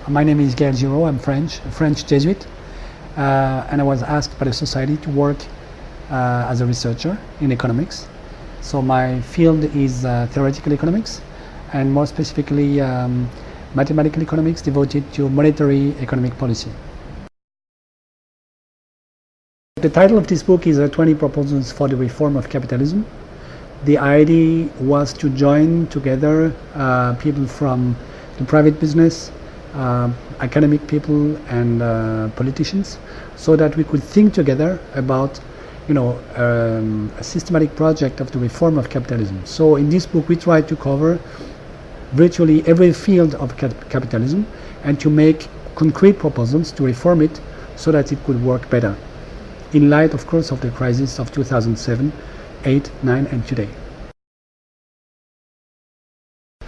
My name is Gaël Giraud. I'm French, a French Jesuit, and I was asked by the society to work as a researcher in economics. So my field is theoretical economics, and more specifically mathematical economics devoted to monetary economic policy. The title of this book is 20 Proposals for the Reform of Capitalism. The idea was to join together people from the private business, academic people and politicians, so that we could think together about a systematic project of the reform of capitalism. So in this book we try to cover virtually every field of capitalism and to make concrete proposals to reform it so that it could work better, in light of course of the crisis of 2007, 8, 9 and today.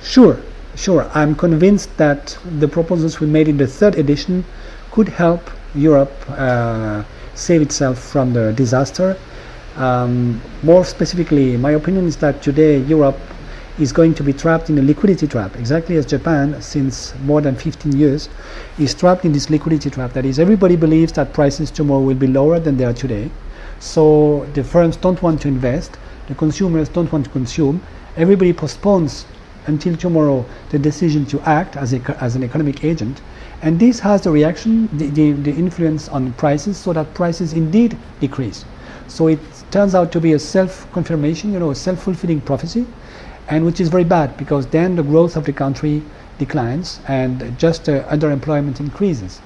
Sure, I'm convinced that the proposals we made in the third edition could help Europe save itself from the disaster. More specifically, my opinion is that today Europe is going to be trapped in a liquidity trap, exactly as Japan, since more than 15 years, is trapped in this liquidity trap. That is, everybody believes that prices tomorrow will be lower than they are today. So the firms don't want to invest, the consumers don't want to consume, everybody postpones until tomorrow the decision to act as an economic agent, and this has the reaction, the influence on prices, so that prices indeed decrease. So it turns out to be a self-confirmation, a self-fulfilling prophecy, and which is very bad, because then the growth of the country declines and just underemployment increases,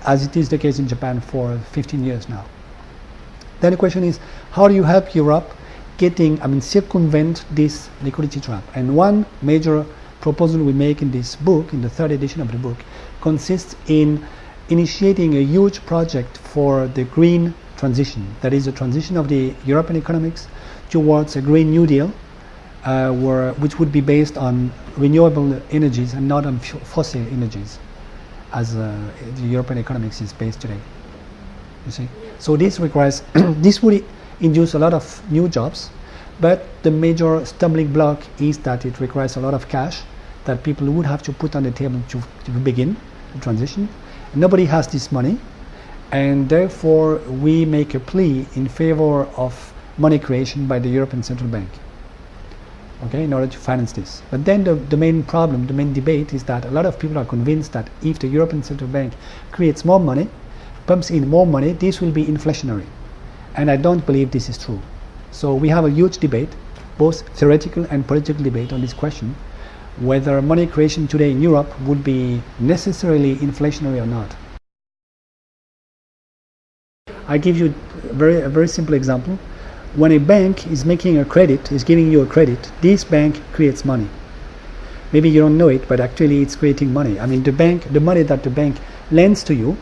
as it is the case in Japan for 15 years now. Then the question is, how do you help Europe circumvent this liquidity trap? And one major proposal we make in this book, in the third edition of the book, consists in initiating a huge project for the green transition. That is, the transition of the European economics towards a Green New Deal, which would be based on renewable energies and not on fossil energies, as the European economics is based today. You see? So this requires, this would induce a lot of new jobs, but the major stumbling block is that it requires a lot of cash that people would have to put on the table to begin the transition. Nobody has this money, and therefore we make a plea in favor of money creation by the European Central Bank, okay, in order to finance this. But then the main problem, the main debate is that a lot of people are convinced that if the European Central Bank creates more money, pumps in more money, this will be inflationary. And I don't believe this is true. So we have a huge debate, both theoretical and political debate, on this question, whether money creation today in Europe would be necessarily inflationary or not. I give you a very simple example. When a bank is making a credit, is giving you a credit, this bank creates money. Maybe you don't know it, but actually it's creating money. I mean, the money that the bank lends to you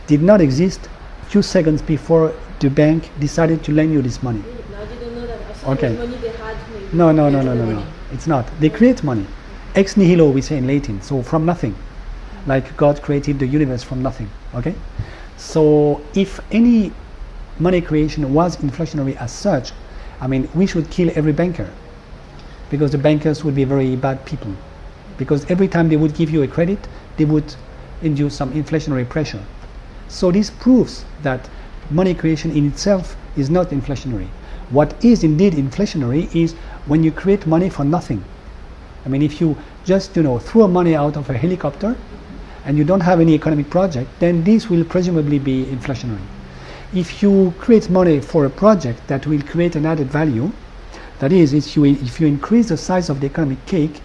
did not exist a few seconds before the bank decided to lend you this money. I didn't know that. I saw Okay. money they had. No. It's not. They create money. Ex nihilo, we say in Latin, so from nothing. Like God created the universe from nothing. Okay? So if any money creation was inflationary as such, we should kill every banker, because the bankers would be very bad people. Because every time they would give you a credit, they would induce some inflationary pressure. So this proves that money creation in itself is not inflationary. What is indeed inflationary is when you create money for nothing. If you just throw money out of a helicopter and you don't have any economic project, then this will presumably be inflationary. If you create money for a project that will create an added value, that is, if you increase the size of the economic cake,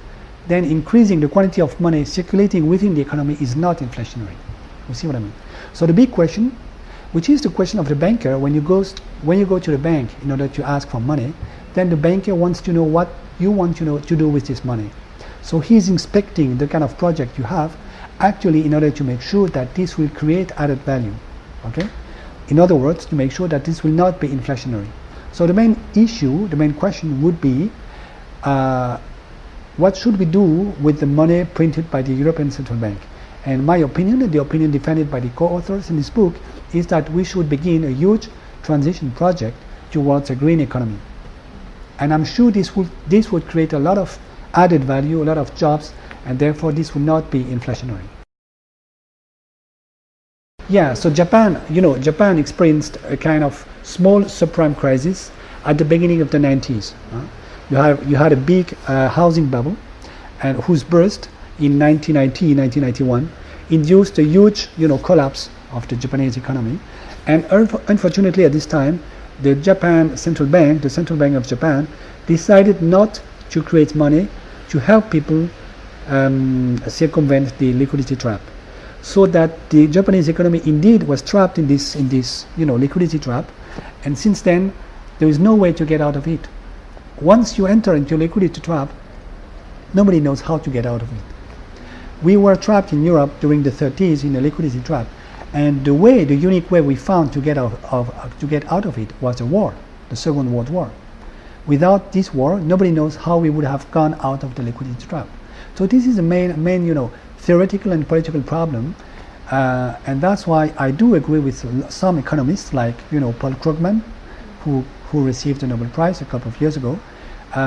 then increasing the quantity of money circulating within the economy is not inflationary. You see what I mean? So the big question, which is the question of the banker, when you go to the bank in order to ask for money, then the banker wants to know what you want to do with this money. So he's inspecting the kind of project you have, actually in order to make sure that this will create added value. Okay? In other words, to make sure that this will not be inflationary. So the main issue, the main question would be, what should we do with the money printed by the European Central Bank? And my opinion, and the opinion defended by the co-authors in this book, is that we should begin a huge transition project towards a green economy. And I'm sure this would create a lot of added value, a lot of jobs, and therefore this will not be inflationary. Yeah, so Japan experienced a kind of small subprime crisis at the beginning of the 90s. You had a big housing bubble, and whose burst in 1990, 1991 induced a huge, collapse of the Japanese economy. And unfortunately, at this time, the central bank of Japan, decided not to create money to help people circumvent the liquidity trap, so that the Japanese economy indeed was trapped in this liquidity trap. And since then, there is no way to get out of it. Once you enter into a liquidity trap, nobody knows how to get out of it. We were trapped in Europe during the 30s in a liquidity trap, and the unique way we found to get out of it was a war, the Second World War. Without this war, nobody knows how we would have gone out of the liquidity trap. So this is a main theoretical and political problem, and that's why I do agree with some economists like Paul Krugman, who received the Nobel Prize a couple of years ago,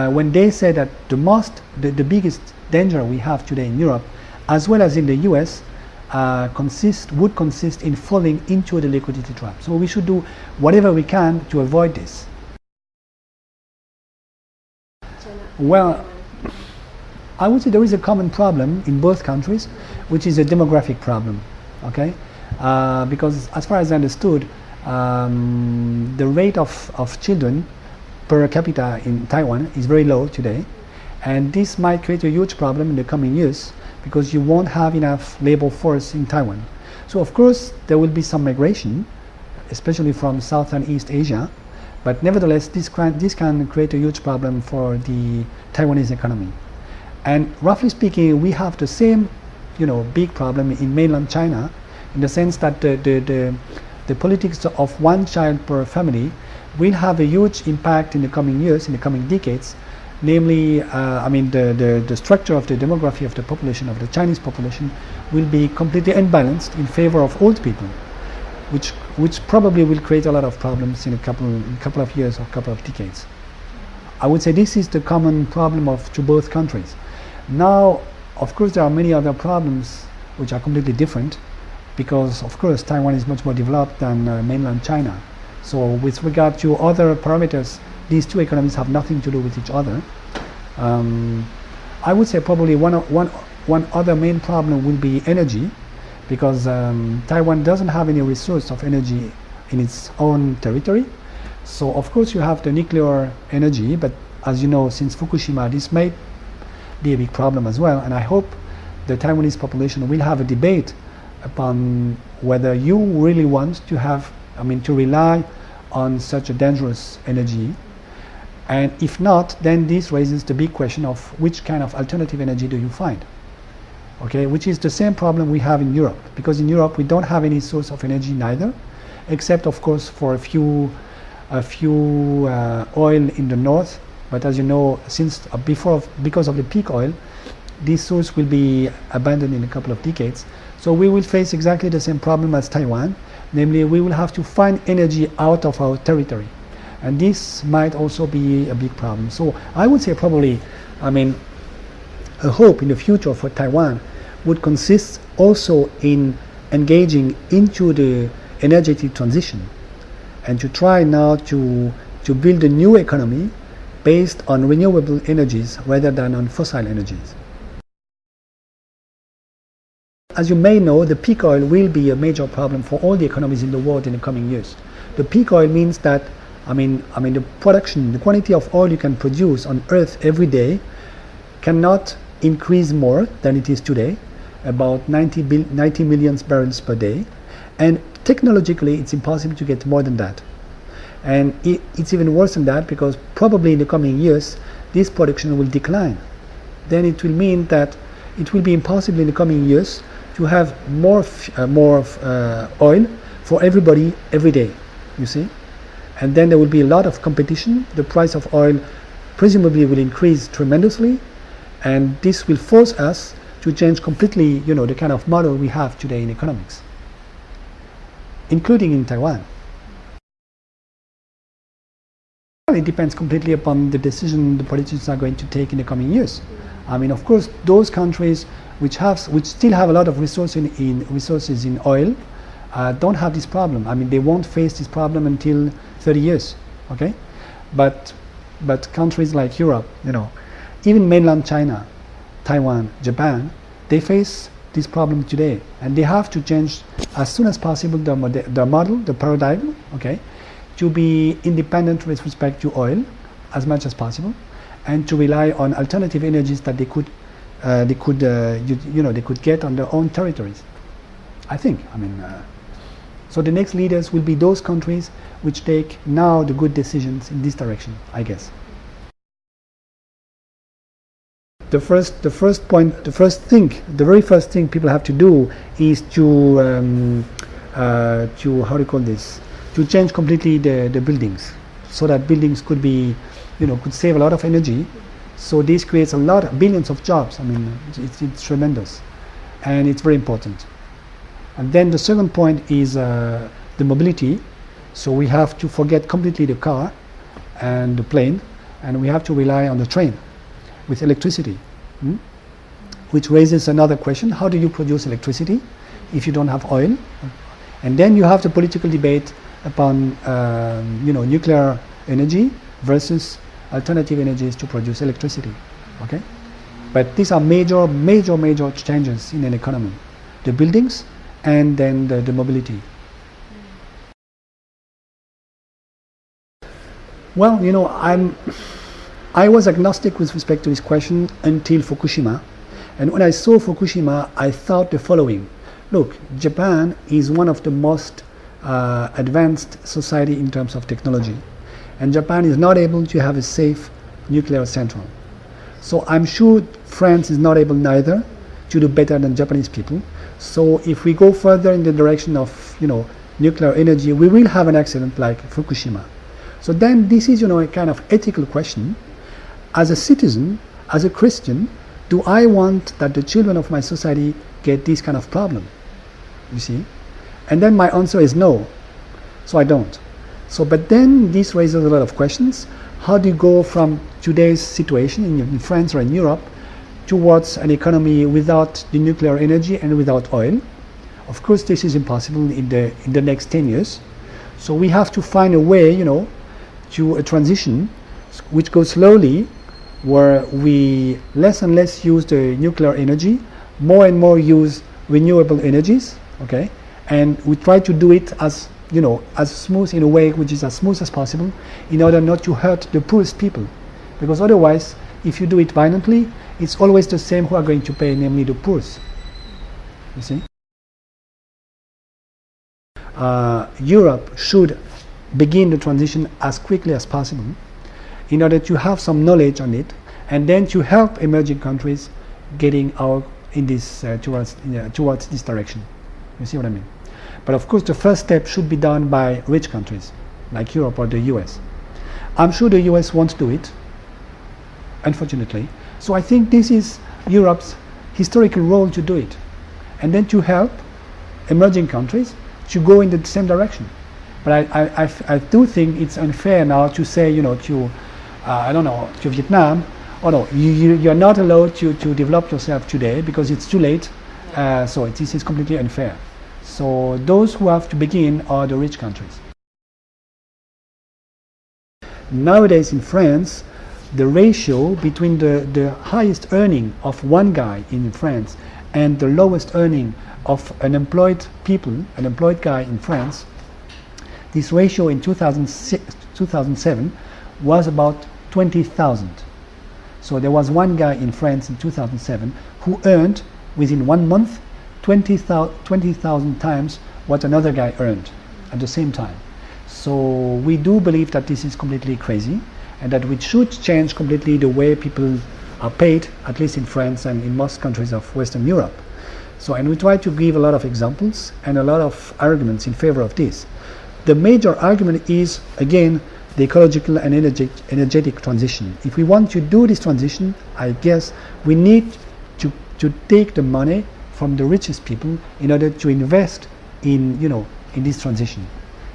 when they say that the biggest danger we have today in Europe, as well as in the US, would consist in falling into the liquidity trap. So we should do whatever we can to avoid this. Well, I would say there is a common problem in both countries, which is a demographic problem. Okay, because as far as I understood, the rate of children per capita in Taiwan is very low today, and this might create a huge problem in the coming years because you won't have enough labor force in Taiwan. So of course there will be some migration, especially from South and East Asia, but nevertheless this can create a huge problem for the Taiwanese economy. And roughly speaking, we have the same big problem in mainland China, in the sense that the politics of one child per family will have a huge impact in the coming years, in the coming decades. Namely, the structure of the demography of the population, of the Chinese population, will be completely unbalanced in favor of old people, which probably will create a lot of problems in a couple of years or a couple of decades. I would say this is the common problem to both countries. Now, of course, there are many other problems which are completely different, because of course Taiwan is much more developed than mainland China. So with regard to other parameters, these two economies have nothing to do with each other. I would say probably one other main problem will be energy, because Taiwan doesn't have any resource of energy in its own territory. So of course you have the nuclear energy, but as you know, since Fukushima, this may be a big problem as well. And I hope the Taiwanese population will have a debate upon whether you really want to rely on such a dangerous energy. And if not, then this raises the big question of which kind of alternative energy do you find? Okay, which is the same problem we have in Europe, because in Europe we don't have any source of energy neither, except of course for a few oil in the north. But as you know, because of the peak oil, this source will be abandoned in a couple of decades. So we will face exactly the same problem as Taiwan, namely we will have to find energy out of our territory. And this might also be a big problem. So I would say probably, a hope in the future for Taiwan would consist also in engaging into the energetic transition and to try now to build a new economy based on renewable energies rather than on fossil energies. As you may know, the peak oil will be a major problem for all the economies in the world in the coming years. The peak oil means that the production, the quantity of oil you can produce on Earth every day cannot increase more than it is today, about 90 million barrels per day, and technologically it's impossible to get more than that. And it's even worse than that, because probably in the coming years this production will decline. Then it will mean that it will be impossible in the coming years to have more oil for everybody every day, you see. And then there will be a lot of competition. The price of oil presumably will increase tremendously, and this will force us to change completely, the kind of model we have today in economics, including in Taiwan. It depends completely upon the decision the politicians are going to take in the coming years. Of course, those countries which still have a lot of resources in oil don't have this problem. I mean, they won't face this problem until 30 years, okay? But countries like Europe, even mainland China, Taiwan, Japan, they face this problem today, and they have to change as soon as possible the model, the paradigm, okay, to be independent with respect to oil as much as possible, and to rely on alternative energies that they could get on their own territories. I think. So the next leaders will be those countries which take now the good decisions in this direction, I guess. The very first thing people have to do is to to change completely the buildings, so that buildings could be, could save a lot of energy. So this creates billions of jobs. It's tremendous, and it's very important. And then the second point is the mobility. So we have to forget completely the car and the plane, and we have to rely on the train with electricity, which raises another question: how do you produce electricity if you don't have oil? And then you have the political debate upon nuclear energy versus alternative energies to produce electricity. Okay, but these are major changes in an economy: the buildings and then the mobility. Well, I was agnostic with respect to this question until Fukushima, and when I saw Fukushima, I thought the following: look, Japan is one of the most advanced society in terms of technology, and Japan is not able to have a safe nuclear central. So I'm sure France is not able neither to do better than Japanese people. So if we go further in the direction of nuclear energy, we will have an accident like Fukushima. So then this is a kind of ethical question. As a citizen, as a Christian, do I want that the children of my society get this kind of problem? You see? And then my answer is no. So I don't. But then this raises a lot of questions. How do you go from today's situation in France or in Europe towards an economy without the nuclear energy and without oil? Of course, this is impossible in the next 10 years. So we have to find a way, to a transition which goes slowly, where we less and less use the nuclear energy, more and more use renewable energies, okay? And we try to do it as smooth, in a way which is as smooth as possible, in order not to hurt the poorest people. Because otherwise, if you do it violently, it's always the same who are going to pay, namely the poorest. You see? Europe should begin the transition as quickly as possible, in order to have some knowledge on it, and then to help emerging countries getting out in this towards this direction. You see what I mean? But of course, the first step should be done by rich countries like Europe or the US. I'm sure the US won't do it, unfortunately. So I think this is Europe's historical role to do it, and then to help emerging countries to go in the same direction. But I do think it's unfair now to say, to Vietnam, oh no, you're not allowed to develop yourself today because it's too late. So this is completely unfair. So those who have to begin are the rich countries. Nowadays in France, the ratio between the highest earning of one guy in France and the lowest earning of an employed guy in France, this ratio in 2007 was about 20,000. So there was one guy in France in 2007 who earned within 1 month 20,000 times what another guy earned at the same time. So we do believe that this is completely crazy, and that we should change completely the way people are paid, at least in France and in most countries of Western Europe. And we try to give a lot of examples and a lot of arguments in favor of this. The major argument is, again, the ecological and energetic transition. If we want to do this transition, I guess we need to take the money from the richest people in order to invest in this transition.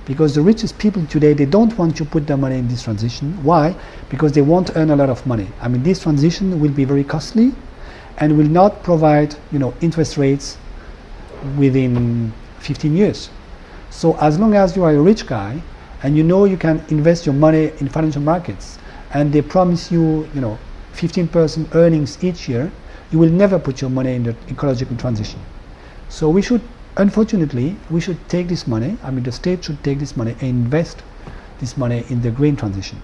Because the richest people today, they don't want to put their money in this transition. Why? Because they won't earn a lot of money. This transition will be very costly and will not provide interest rates within 15 years. So as long as you are a rich guy and you know you can invest your money in financial markets and they promise you, 15% earnings each year, you will never put your money in the ecological transition. So unfortunately, we should take this money, the state should take this money and invest this money in the green transition.